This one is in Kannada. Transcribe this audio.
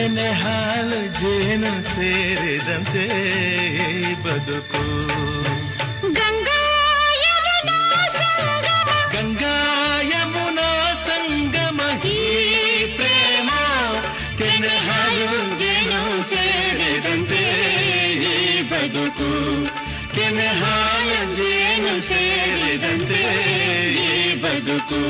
ಕೆನೆ ಹಾಲು ಜೇನು ಸೇರಿದಂತೆ ಬದುಕು. ಗಂಗಾ ಯಮುನಾ ಸಂಗಮ ಈ ಪ್ರೇಮ ಕೆನೆ ಹಾಲು ಜೇನು ಸೇರಿದಂತೆ ಬದುಕು. ಕೆನೆ ಹಾಲು ಜೇನು ಸೇರಿದಂತೆ ಬದುಕು.